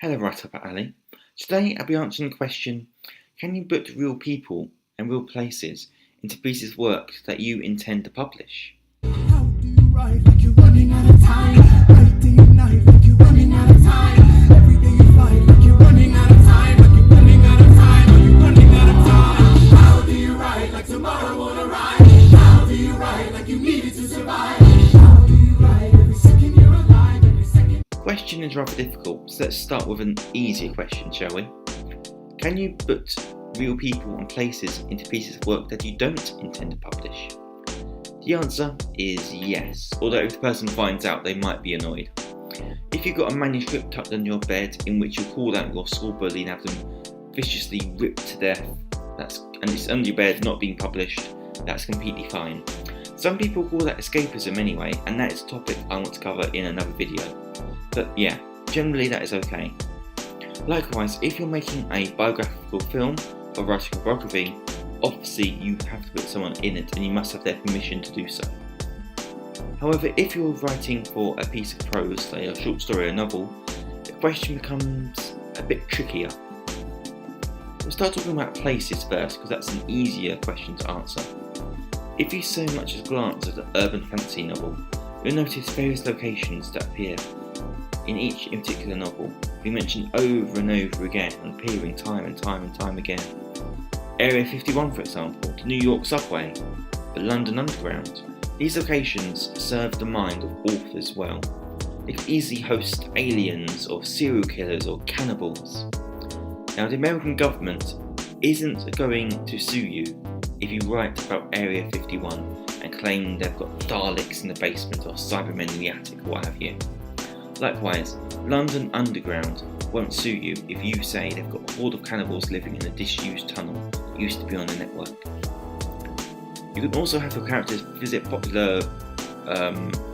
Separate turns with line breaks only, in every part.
Hello, right up at Ali. Today I'll be answering the question, can you put real people and real places into pieces of work that you intend to publish?
How do you write like you're running out of time? Night day and night like you're running out of time. Every day you fight like you're running out of time. Like you're running out of time. Are you running out of time? How do you write like tomorrow won't arrive? How do you write like you needed to survive? How do you write every second you're alive? Every second.
The question is rather difficult, so let's start with an easier question, shall we? Can you put real people and places into pieces of work that you don't intend to publish? The answer is yes, although if the person finds out, they might be annoyed. If you've got a manuscript tucked under your bed in which you call out your school bully and have them viciously ripped to death, and it's under your bed, not being published, that's completely fine. Some people call that escapism anyway, and that is a topic I want to cover in another video. But yeah, generally that is okay. Likewise, if you're making a biographical film or writing a biography, obviously you have to put someone in it and you must have their permission to do so. However, if you're writing for a piece of prose, say a short story or a novel, the question becomes a bit trickier. We'll start talking about places first because that's an easier question to answer. If you so much as glance at an urban fantasy novel, you'll notice various locations that appear in each particular novel, being mentioned over and over again and appearing time and time again. Area 51, for example, the New York subway, the London Underground. These locations serve the mind of authors well. They can easily host aliens or serial killers or cannibals. Now, the American government isn't going to sue you if you write about Area 51 and claim they've got Daleks in the basement or Cybermen in the attic or what have you. Likewise, London Underground won't sue you if you say they've got a horde of cannibals living in a disused tunnel that used to be on the network. You can also have your characters visit popular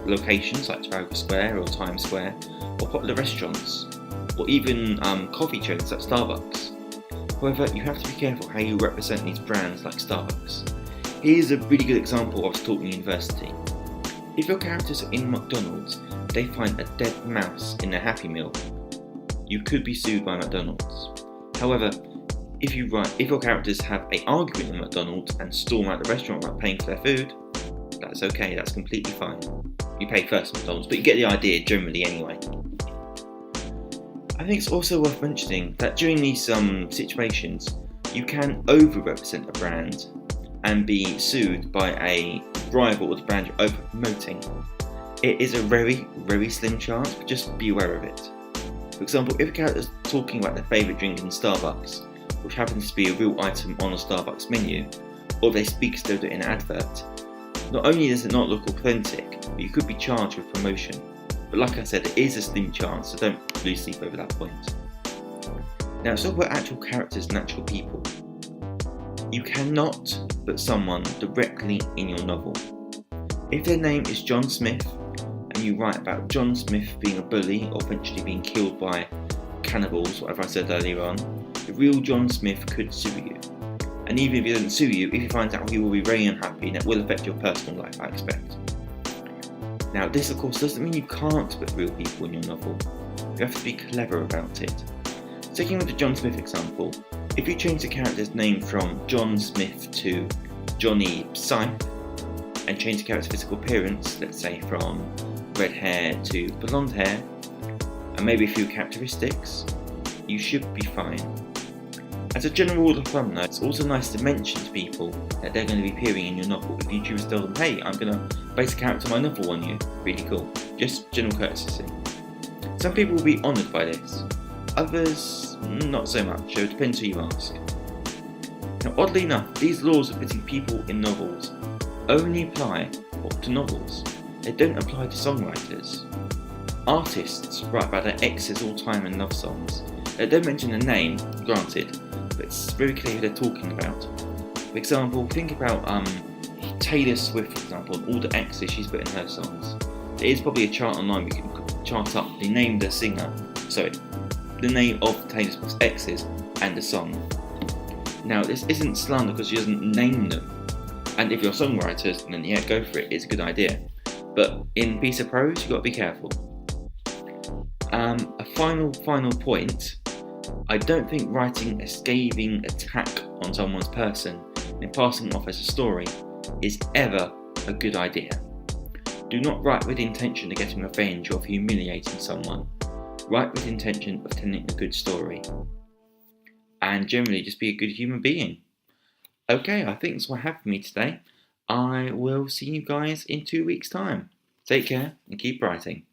locations like Trafalgar Square or Times Square, or popular restaurants, or even coffee chains like Starbucks. However, you have to be careful how you represent these brands like Starbucks. Here's a really good example I was taught in university. If your characters are in McDonald's, they find a dead mouse in their Happy Meal, you could be sued by McDonald's. However, if your characters have an argument in McDonald's and storm out the restaurant without paying for their food, that's okay, that's completely fine. You pay first at McDonald's, but you get the idea generally anyway. I think it's also worth mentioning that during these situations, you can over-represent a brand and be sued by a rival or the brand you're over-promoting. It is a very, very slim chance, but just be aware of it. For example, if a character is talking about their favourite drink in Starbucks, which happens to be a real item on a Starbucks menu, or if they speak so in an advert, not only does it not look authentic, but you could be charged with promotion. But like I said, it is a slim chance, so don't lose sleep over that point. Now let's talk about actual characters and actual people. You cannot put someone directly in your novel. If their name is John Smith, and you write about John Smith being a bully or eventually being killed by cannibals, whatever I said earlier on, the real John Smith could sue you. And even if he doesn't sue you, if he finds out, he will be very unhappy and it will affect your personal life, I expect. Now this of course doesn't mean you can't put real people in your novel. You have to be clever about it. Sticking with the John Smith example, if you change the character's name from John Smith to Johnny Scythe, and change the character's physical appearance, let's say from red hair to blonde hair, and maybe a few characteristics, you should be fine. As a general rule of thumb though, it's also nice to mention to people that they're going to be appearing in your novel. If you choose to tell them, hey, I'm going to base a character of my novel on you, really cool. Just general courtesy. Some people will be honoured by this, others not so much, so it depends who you ask. Now oddly enough, these laws of putting people in novels only apply to novels. They don't apply to songwriters. Artists write about their exes all time in love songs. They don't mention a name, granted, but it's very clear who they're talking about. For example, think about Taylor Swift, for example, and all the exes she's put in her songs. There is probably a chart online where you can chart up the name of the singer, the name of Taylor Swift's exes and the song. Now, this isn't slander because she doesn't name them. And if you're songwriters, then yeah, go for it, it's a good idea. But in piece of prose, you've got to be careful. A final point. I don't think writing a scathing attack on someone's person and passing it off as a story is ever a good idea. Do not write with the intention of getting revenge or of humiliating someone. Write with the intention of telling a good story. And generally just be a good human being. Okay, I think that's what I have for me today. I will see you guys in 2 weeks' time. Take care and keep writing.